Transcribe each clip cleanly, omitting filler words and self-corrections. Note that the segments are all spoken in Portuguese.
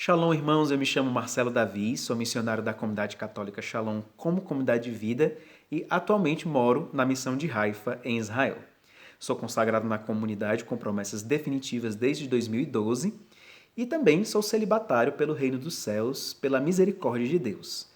Shalom, irmãos. Eu me chamo Marcelo Davi, sou missionário da comunidade católica Shalom como comunidade de vida e atualmente moro na missão de Haifa, em Israel. Sou consagrado na comunidade com promessas definitivas desde 2012 e também sou celibatário pelo reino dos céus, pela misericórdia de Deus.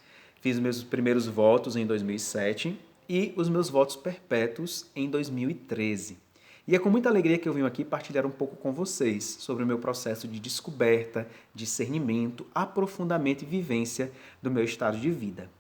Fiz meus primeiros votos em 2007 e os meus votos perpétuos em 2013. E é com muita alegria que eu venho aqui partilhar um pouco com vocês sobre o meu processo de descoberta, discernimento, aprofundamento e vivência do meu estado de vida.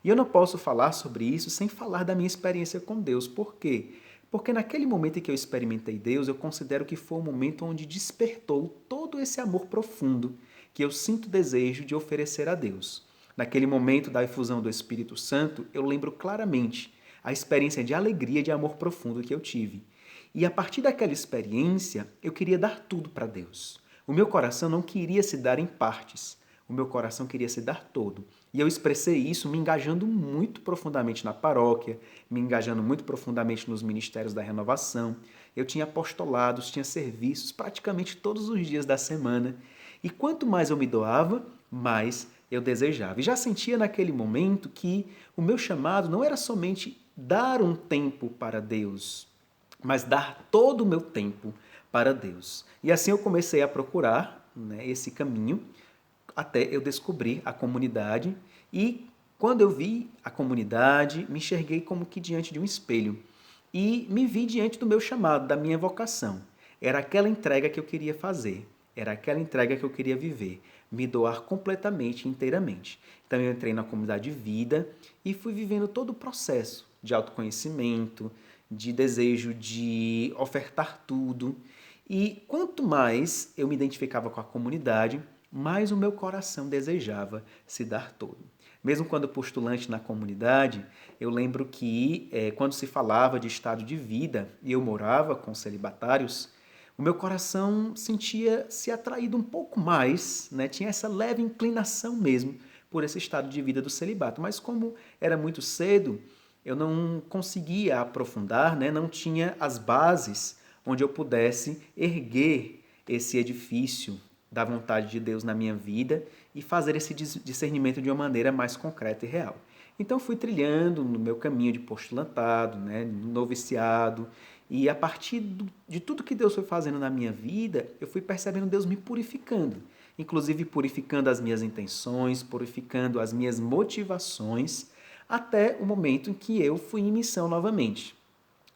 E eu não posso falar sobre isso sem falar da minha experiência com Deus. Por quê? Porque naquele momento em que eu experimentei Deus, eu considero que foi o momento onde despertou todo esse amor profundo que eu sinto desejo de oferecer a Deus. Naquele momento da efusão do Espírito Santo, eu lembro claramente a experiência de alegria e de amor profundo que eu tive. E a partir daquela experiência, eu queria dar tudo para Deus. O meu coração não queria se dar em partes. O meu coração queria se dar todo. E eu expressei isso me engajando muito profundamente na paróquia, me engajando muito profundamente nos ministérios da renovação. Eu tinha apostolados, tinha serviços praticamente todos os dias da semana. E quanto mais eu me doava, mais eu desejava. E já sentia naquele momento que o meu chamado não era somente dar um tempo para Deus, mas dar todo o meu tempo para Deus. E assim eu comecei a procurar, esse caminho até eu descobrir a comunidade e quando eu vi a comunidade, me enxerguei como que diante de um espelho e me vi diante do meu chamado, da minha vocação. Era aquela entrega que eu queria fazer, era aquela entrega que eu queria viver, me doar completamente, inteiramente. Então eu entrei na comunidade de vida e fui vivendo todo o processo de autoconhecimento, de desejo de ofertar tudo. E quanto mais eu me identificava com a comunidade, mais o meu coração desejava se dar todo. Mesmo quando postulante na comunidade, eu lembro que quando se falava de estado de vida e eu morava com celibatários, o meu coração sentia-se atraído um pouco mais, tinha essa leve inclinação mesmo por esse estado de vida do celibato. Mas como era muito cedo, eu não conseguia aprofundar, não tinha as bases onde eu pudesse erguer esse edifício da vontade de Deus na minha vida e fazer esse discernimento de uma maneira mais concreta e real. Então fui trilhando no meu caminho de postulantado, no noviciado, e a partir de tudo que Deus foi fazendo na minha vida, eu fui percebendo Deus me purificando, inclusive purificando as minhas intenções, purificando as minhas motivações, até o momento em que eu fui em missão novamente.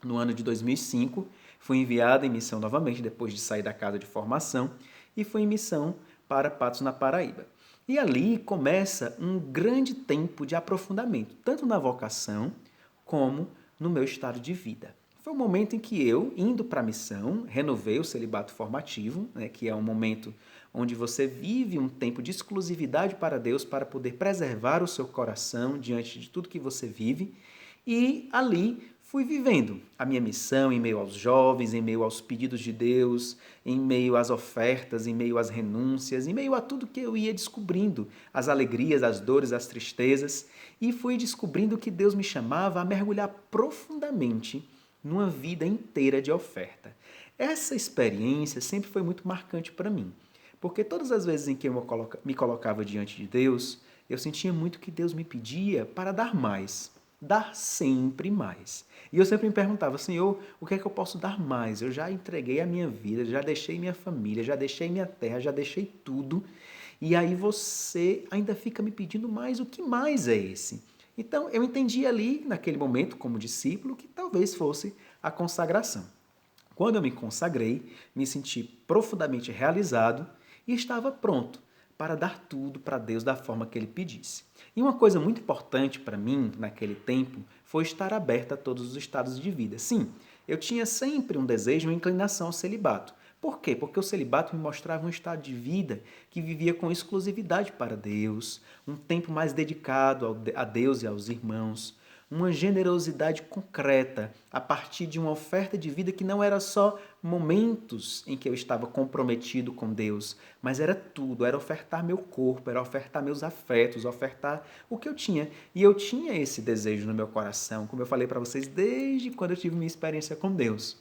No ano de 2005, fui enviado em missão novamente, depois de sair da casa de formação, e fui em missão para Patos, na Paraíba. E ali começa um grande tempo de aprofundamento, tanto na vocação como no meu estado de vida. Foi um momento em que eu, indo para a missão, renovei o celibato formativo, que é um momento onde você vive um tempo de exclusividade para Deus para poder preservar o seu coração diante de tudo que você vive. E ali fui vivendo a minha missão em meio aos jovens, em meio aos pedidos de Deus, em meio às ofertas, em meio às renúncias, em meio a tudo que eu ia descobrindo, as alegrias, as dores, as tristezas, e fui descobrindo que Deus me chamava a mergulhar profundamente numa vida inteira de oferta. Essa experiência sempre foi muito marcante para mim, porque todas as vezes em que eu me colocava diante de Deus, eu sentia muito que Deus me pedia para dar sempre mais. E eu sempre me perguntava, Senhor, o que é que eu posso dar mais? Eu já entreguei a minha vida, já deixei minha família, já deixei minha terra, já deixei tudo, e aí você ainda fica me pedindo mais, o que mais é esse? Então, eu entendi ali, naquele momento, como discípulo, que talvez fosse a consagração. Quando eu me consagrei, me senti profundamente realizado e estava pronto para dar tudo para Deus da forma que Ele pedisse. E uma coisa muito importante para mim, naquele tempo, foi estar aberto a todos os estados de vida. Sim, eu tinha sempre um desejo, uma inclinação ao celibato. Por quê? Porque o celibato me mostrava um estado de vida que vivia com exclusividade para Deus, um tempo mais dedicado a Deus e aos irmãos, uma generosidade concreta a partir de uma oferta de vida que não era só momentos em que eu estava comprometido com Deus, mas era tudo, era ofertar meu corpo, era ofertar meus afetos, ofertar o que eu tinha. E eu tinha esse desejo no meu coração, como eu falei para vocês, desde quando eu tive minha experiência com Deus.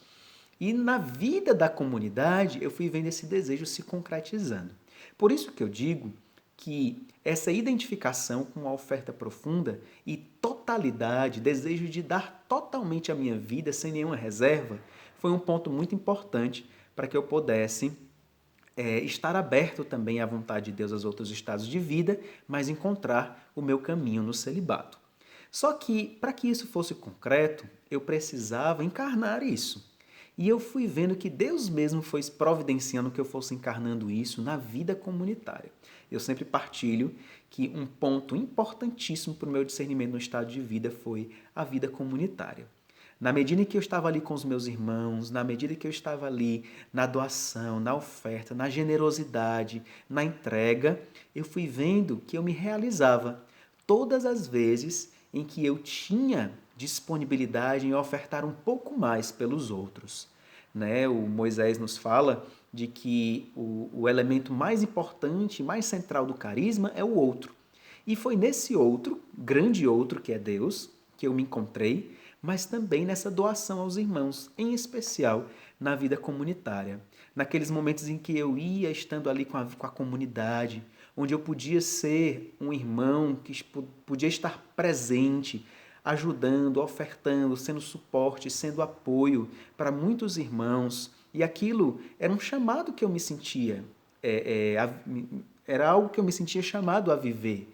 E na vida da comunidade, eu fui vendo esse desejo se concretizando. Por isso que eu digo que essa identificação com a oferta profunda e totalidade, desejo de dar totalmente a minha vida sem nenhuma reserva, foi um ponto muito importante para que eu pudesse estar aberto também à vontade de Deus aos outros estados de vida, mas encontrar o meu caminho no celibato. Só que, para que isso fosse concreto, eu precisava encarnar isso. E eu fui vendo que Deus mesmo foi providenciando que eu fosse encarnando isso na vida comunitária. Eu sempre partilho que um ponto importantíssimo para o meu discernimento no estado de vida foi a vida comunitária. Na medida em que eu estava ali com os meus irmãos, na medida que eu estava ali na doação, na oferta, na generosidade, na entrega, eu fui vendo que eu me realizava todas as vezes em que eu tinha disponibilidade em ofertar um pouco mais pelos outros. Né? O Moisés nos fala de que o elemento mais importante, mais central do carisma é o outro. E foi nesse outro, grande outro que é Deus, que eu me encontrei, mas também nessa doação aos irmãos, em especial na vida comunitária. Naqueles momentos em que eu ia estando ali com a comunidade, onde eu podia ser um irmão que podia estar presente, ajudando, ofertando, sendo suporte, sendo apoio para muitos irmãos. E aquilo era um chamado que eu me sentia, era algo que eu me sentia chamado a viver.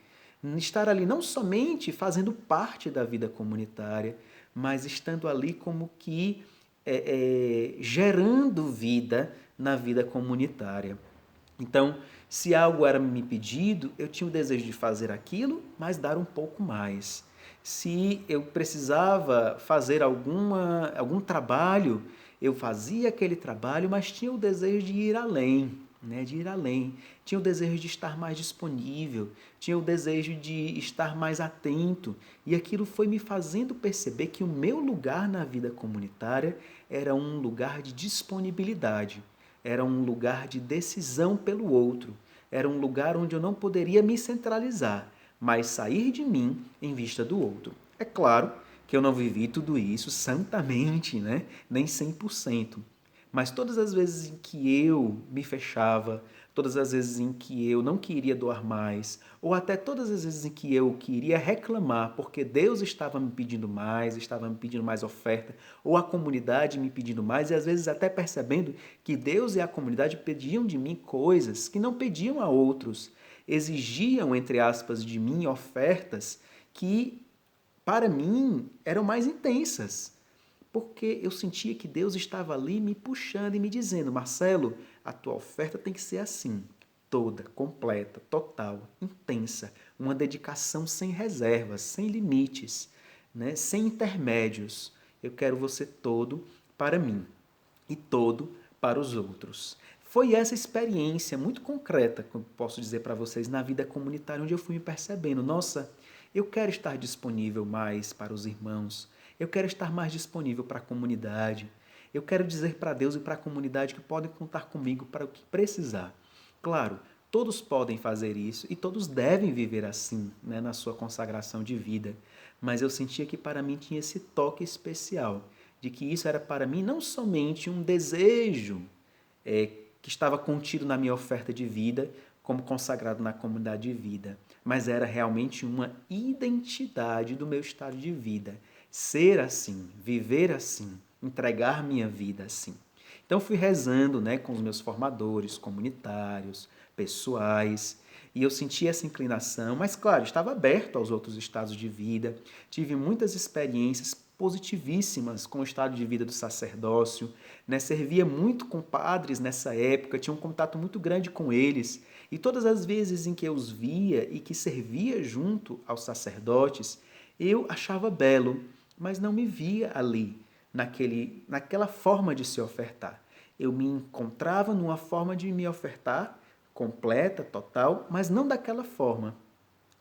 Estar ali não somente fazendo parte da vida comunitária, mas estando ali como que gerando vida na vida comunitária. Então, se algo era me pedido, eu tinha o desejo de fazer aquilo, mas dar um pouco mais. Se eu precisava fazer algum trabalho, eu fazia aquele trabalho, mas tinha o desejo de ir além, né? De ir além. Tinha o desejo de estar mais disponível, tinha o desejo de estar mais atento. E aquilo foi me fazendo perceber que o meu lugar na vida comunitária era um lugar de disponibilidade, era um lugar de decisão pelo outro, era um lugar onde eu não poderia me centralizar, mas sair de mim em vista do outro. É claro que eu não vivi tudo isso santamente, né? Nem 100%. Mas todas as vezes em que eu me fechava, todas as vezes em que eu não queria doar mais, ou até todas as vezes em que eu queria reclamar porque Deus estava me pedindo mais, estava me pedindo mais oferta, ou a comunidade me pedindo mais, e às vezes até percebendo que Deus e a comunidade pediam de mim coisas que não pediam a outros, exigiam, entre aspas, de mim ofertas que, para mim, eram mais intensas. Porque eu sentia que Deus estava ali me puxando e me dizendo: Marcelo, a tua oferta tem que ser assim, toda, completa, total, intensa, uma dedicação sem reservas, sem limites, né? Sem intermédios. Eu quero você todo para mim e todo para os outros. Foi essa experiência muito concreta que eu posso dizer para vocês na vida comunitária, onde eu fui me percebendo: nossa, eu quero estar disponível mais para os irmãos, eu quero estar mais disponível para a comunidade, eu quero dizer para Deus e para a comunidade que podem contar comigo para o que precisar. Claro, todos podem fazer isso e todos devem viver assim, né, na sua consagração de vida, mas eu sentia que para mim tinha esse toque especial, de que isso era para mim não somente um desejo que estava contido na minha oferta de vida, como consagrado na comunidade de vida, mas era realmente uma identidade do meu estado de vida. Ser assim, viver assim, entregar minha vida assim. Então fui rezando, né, com os meus formadores comunitários, pessoais, e eu senti essa inclinação, mas claro, estava aberto aos outros estados de vida, tive muitas experiências positivíssimas com o estado de vida do sacerdócio, né? Servia muito com padres nessa época, tinha um contato muito grande com eles, e todas as vezes em que eu os via e que servia junto aos sacerdotes, eu achava belo, mas não me via ali, naquela forma de se ofertar. Eu me encontrava numa forma de me ofertar, completa, total, mas não daquela forma.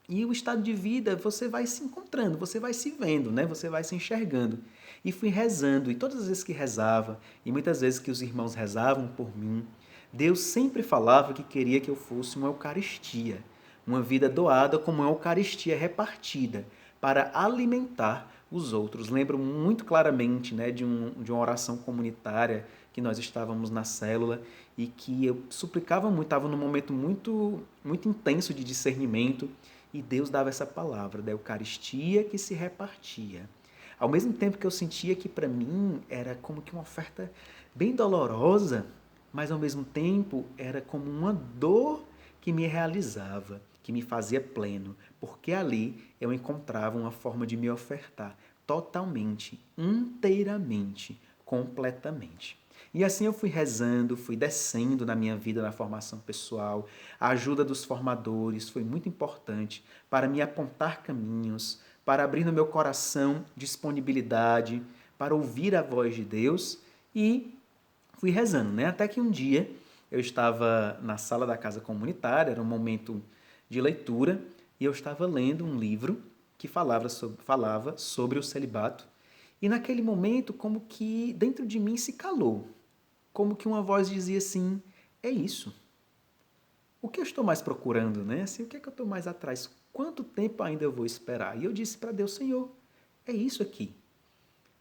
E o estado de vida, você vai se encontrando, você vai se vendo, né? Você vai se enxergando. E fui rezando, e todas as vezes que rezava, e muitas vezes que os irmãos rezavam por mim, Deus sempre falava que queria que eu fosse uma Eucaristia, uma vida doada como uma Eucaristia repartida, para alimentar os outros. Lembro muito claramente, né, de uma oração comunitária que nós estávamos na célula e que eu suplicava muito, estava num momento muito, muito intenso de discernimento, e Deus dava essa palavra da Eucaristia que se repartia. Ao mesmo tempo que eu sentia que para mim era como que uma oferta bem dolorosa, mas ao mesmo tempo era como uma dor que me realizava, que me fazia pleno, porque ali eu encontrava uma forma de me ofertar totalmente, inteiramente, completamente. E assim eu fui rezando, fui descendo na minha vida, na formação pessoal. A ajuda dos formadores foi muito importante para me apontar caminhos, para abrir no meu coração disponibilidade, para ouvir a voz de Deus e fui rezando, né? Até que um dia eu estava na sala da casa comunitária, era um momento de leitura, e eu estava lendo um livro que falava sobre o celibato. E naquele momento, como que dentro de mim se calou, como que uma voz dizia assim: é isso. O que eu estou mais procurando, né? Assim, o que é que eu estou mais atrás? Quanto tempo ainda eu vou esperar? E eu disse para Deus: Senhor, é isso aqui.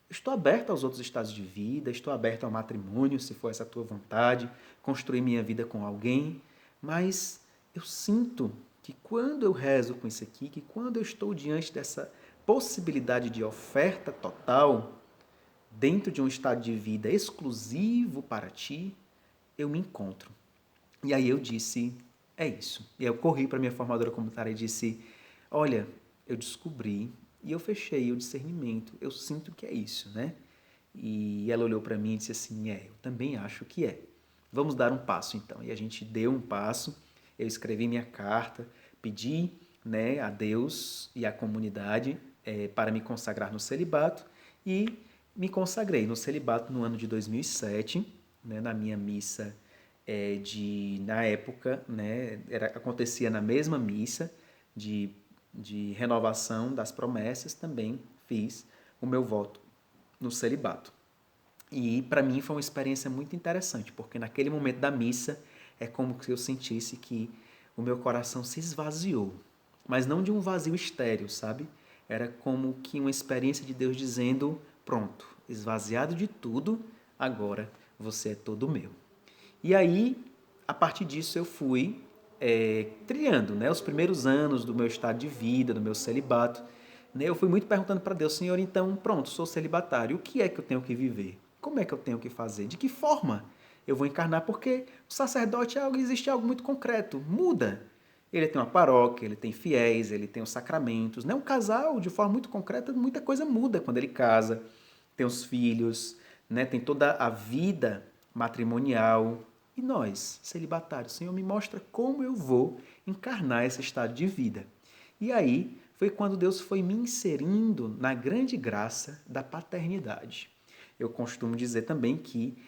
Estou aberto aos outros estados de vida, estou aberto ao matrimônio, se for essa a tua vontade, construir minha vida com alguém, mas eu sinto que quando eu rezo com isso aqui, que quando eu estou diante dessa possibilidade de oferta total, dentro de um estado de vida exclusivo para ti, eu me encontro. E aí eu disse, é isso. E aí eu corri para minha formadora comunitária e disse, olha, eu descobri e eu fechei o discernimento. Eu sinto que é isso, né? E ela olhou para mim e disse assim, eu também acho que é. Vamos dar um passo então. E a gente deu um passo. Eu escrevi minha carta, pedi, né, a Deus e à comunidade para me consagrar no celibato e me consagrei no celibato no ano de 2007, né, na minha missa na época, né, acontecia na mesma missa de renovação das promessas, também fiz o meu voto no celibato. E para mim foi uma experiência muito interessante, porque naquele momento da missa é como se eu sentisse que o meu coração se esvaziou, mas não de um vazio estéril, sabe? Era como que uma experiência de Deus dizendo, pronto, esvaziado de tudo, agora você é todo meu. E aí, a partir disso, eu fui trilhando, né, os primeiros anos do meu estado de vida, do meu celibato. Né, eu fui muito perguntando para Deus, Senhor, então, pronto, sou celibatário, o que é que eu tenho que viver? Como é que eu tenho que fazer? De que forma eu vou encarnar? Porque o sacerdote existe algo muito concreto, muda. Ele tem uma paróquia, ele tem fiéis, ele tem os sacramentos. Né? Um casal, de forma muito concreta, muita coisa muda quando ele casa, tem os filhos, né? Tem toda a vida matrimonial. E nós, celibatários, Senhor, me mostra como eu vou encarnar esse estado de vida. E aí foi quando Deus foi me inserindo na grande graça da paternidade. Eu costumo dizer também que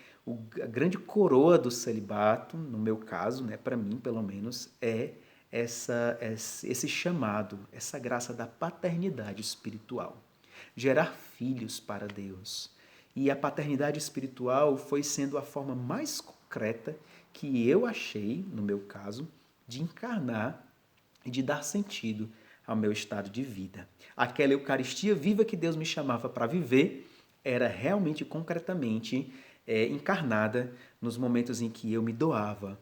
a grande coroa do celibato, no meu caso, né, para mim pelo menos, é esse chamado, essa graça da paternidade espiritual. Gerar filhos para Deus. E a paternidade espiritual foi sendo a forma mais concreta que eu achei, no meu caso, de encarnar e de dar sentido ao meu estado de vida. Aquela Eucaristia viva que Deus me chamava para viver era realmente, concretamente, encarnada nos momentos em que eu me doava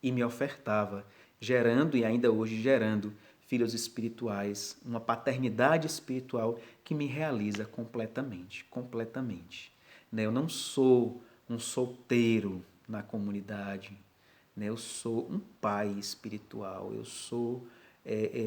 e me ofertava, gerando e ainda hoje gerando filhos espirituais, uma paternidade espiritual que me realiza completamente, completamente. Né? Eu não sou um solteiro na comunidade, né? Eu sou um pai espiritual, eu sou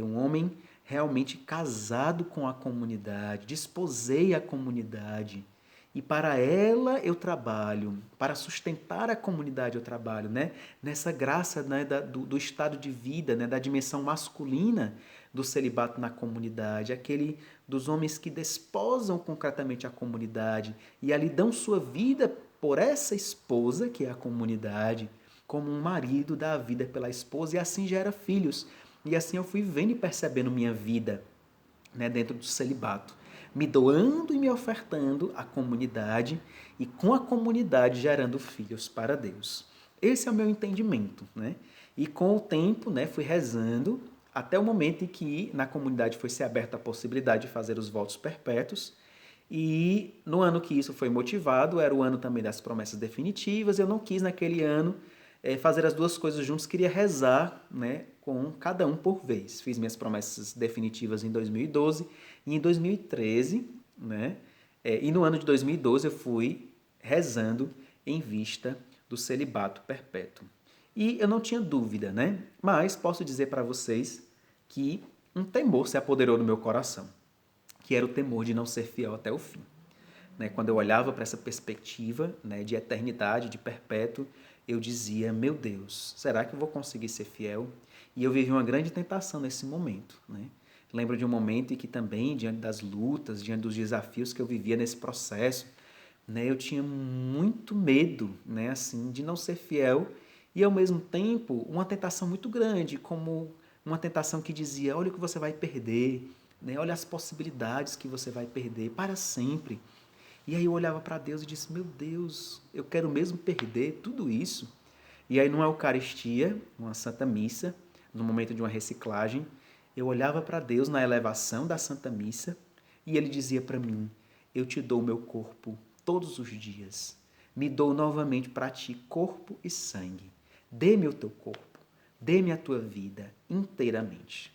um homem realmente casado com a comunidade, desposei a comunidade, e para ela eu trabalho, para sustentar a comunidade eu trabalho, né? Nessa graça, né, do estado de vida, né, da dimensão masculina do celibato na comunidade, aquele dos homens que desposam concretamente a comunidade e ali dão sua vida por essa esposa, que é a comunidade, como um marido dá a vida pela esposa e assim gera filhos. E assim eu fui vendo e percebendo minha vida, né, dentro do celibato, me doando e me ofertando à comunidade e com a comunidade gerando filhos para Deus. Esse é o meu entendimento, né? E com o tempo, né, fui rezando até o momento em que na comunidade foi se aberta a possibilidade de fazer os votos perpétuos E no ano que isso foi motivado, era o ano também das promessas definitivas, eu não quis naquele ano fazer as duas coisas juntos, queria rezar, né, com cada um por vez. Fiz minhas promessas definitivas em 2012 e em 2013, né, e no ano de 2012 eu fui rezando em vista do celibato perpétuo. E eu não tinha dúvida, né, mas posso dizer para vocês que um temor se apoderou do meu coração, que era o temor de não ser fiel até o fim. Né? Quando eu olhava para essa perspectiva, né, de eternidade, de perpétuo, eu dizia, meu Deus, será que eu vou conseguir ser fiel? E eu vivi uma grande tentação nesse momento. Né? Lembro de um momento em que também, diante das lutas, diante dos desafios que eu vivia nesse processo, né, eu tinha muito medo, né, assim, de não ser fiel e, ao mesmo tempo, uma tentação muito grande, como uma tentação que dizia, olha o que você vai perder, né, olha as possibilidades que você vai perder para sempre. E aí eu olhava para Deus e disse, meu Deus, eu quero mesmo perder tudo isso? E aí numa Eucaristia, uma Santa Missa, no momento de uma reciclagem, eu olhava para Deus na elevação da Santa Missa e ele dizia para mim, eu te dou o meu corpo todos os dias, me dou novamente para ti corpo e sangue, dê-me o teu corpo, dê-me a tua vida inteiramente.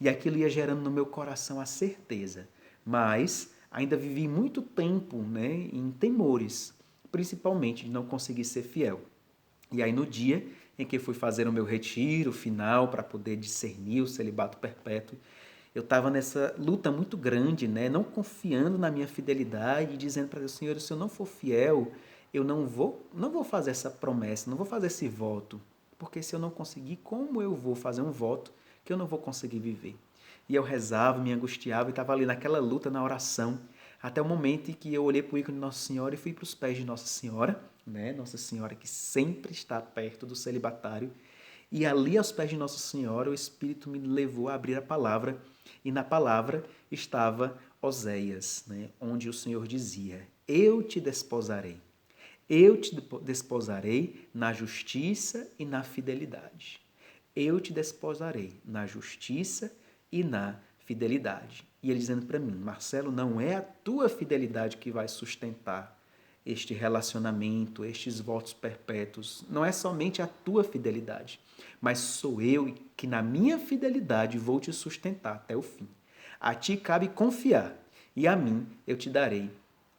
E aquilo ia gerando no meu coração a certeza, mas ainda vivi muito tempo, né, em temores, principalmente de não conseguir ser fiel. E aí no dia em que fui fazer o meu retiro final para poder discernir o celibato perpétuo, eu estava nessa luta muito grande, né, não confiando na minha fidelidade, dizendo para Deus, Senhor, se eu não for fiel, eu não vou fazer essa promessa, não vou fazer esse voto, porque se eu não conseguir, como eu vou fazer um voto que eu não vou conseguir viver? E eu rezava, me angustiava e estava ali naquela luta, na oração, até o momento em que eu olhei para o ícone de Nossa Senhora e fui para os pés de Nossa Senhora, né? Nossa Senhora que sempre está perto do celibatário. E ali aos pés de Nossa Senhora, o Espírito me levou a abrir a palavra, e na palavra estava Oséias, né? Onde o Senhor dizia, eu te desposarei. Eu te desposarei na justiça e na fidelidade. Eu te desposarei na justiça e na fidelidade. E ele dizendo para mim, Marcelo, não é a tua fidelidade que vai sustentar este relacionamento, estes votos perpétuos. Não é somente a tua fidelidade, mas sou eu que na minha fidelidade vou te sustentar até o fim. A ti cabe confiar e a mim eu te darei.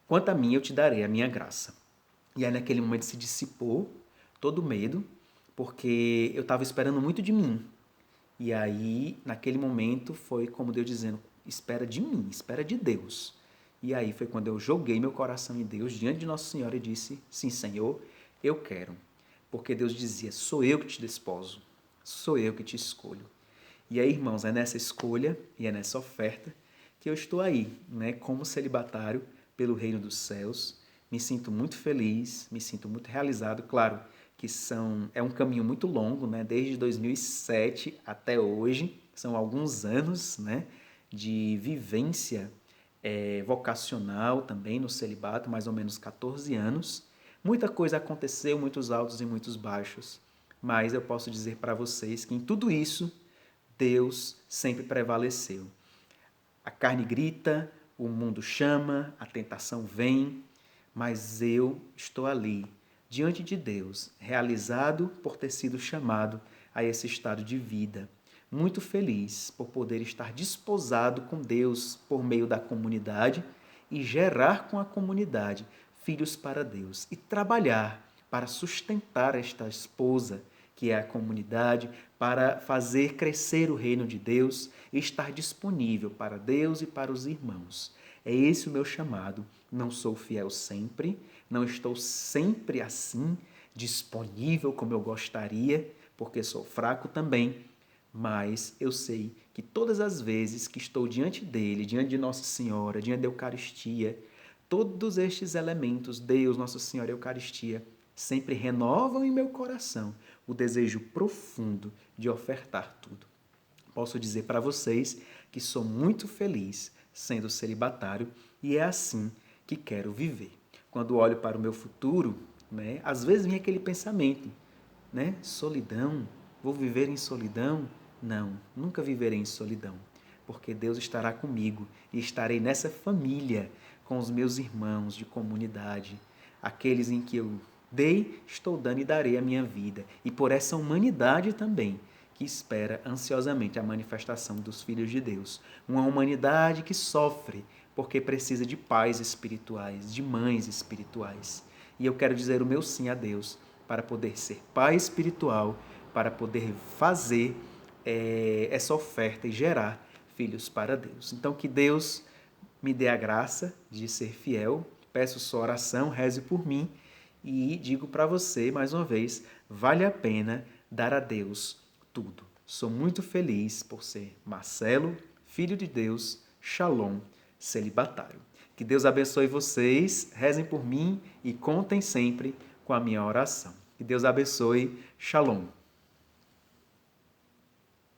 Quanto a mim eu te darei a minha graça. E aí naquele momento se dissipou todo o medo, porque eu estava esperando muito de mim. E aí, naquele momento, foi como Deus dizendo, espera de mim, espera de Deus. E aí foi quando eu joguei meu coração em Deus, diante de Nossa Senhora, e disse, sim, Senhor, eu quero. Porque Deus dizia, sou eu que te desposo, sou eu que te escolho. E aí, irmãos, é nessa escolha e é nessa oferta que eu estou aí, né, como celibatário pelo reino dos céus. Me sinto muito feliz, me sinto muito realizado. Claro que é um caminho muito longo, né, desde 2007 até hoje. São alguns anos, né, de vivência vocacional também no celibato, mais ou menos 14 anos. Muita coisa aconteceu, muitos altos e muitos baixos. Mas eu posso dizer para vocês que em tudo isso, Deus sempre prevaleceu. A carne grita, o mundo chama, a tentação vem, mas eu estou ali, diante de Deus, realizado por ter sido chamado a esse estado de vida. Muito feliz por poder estar desposado com Deus por meio da comunidade e gerar com a comunidade filhos para Deus e trabalhar para sustentar esta esposa que é a comunidade, para fazer crescer o reino de Deus e estar disponível para Deus e para os irmãos. É esse o meu chamado. Não sou fiel sempre, não estou sempre assim, disponível como eu gostaria, porque sou fraco também, mas eu sei que todas as vezes que estou diante dele, diante de Nossa Senhora, diante da Eucaristia, todos estes elementos, Deus, Nossa Senhora e Eucaristia, sempre renovam em meu coração o desejo profundo de ofertar tudo. Posso dizer para vocês que sou muito feliz sendo celibatário e é assim que quero viver. Quando olho para o meu futuro, né, às vezes vem aquele pensamento, né? Solidão, vou viver em solidão? Não, nunca viverei em solidão, porque Deus estará comigo e estarei nessa família com os meus irmãos de comunidade, aqueles em que eu dei, estou dando e darei a minha vida, e por essa humanidade também, que espera ansiosamente a manifestação dos filhos de Deus. Uma humanidade que sofre porque precisa de pais espirituais, de mães espirituais. E eu quero dizer o meu sim a Deus para poder ser pai espiritual, para poder fazer essa oferta e gerar filhos para Deus. Então, que Deus me dê a graça de ser fiel. Peço sua oração, reze por mim e digo para você, mais uma vez, vale a pena dar a Deus tudo. Sou muito feliz por ser Marcelo, filho de Deus, Shalom, celibatário. Que Deus abençoe vocês, rezem por mim e contem sempre com a minha oração. Que Deus abençoe, Shalom.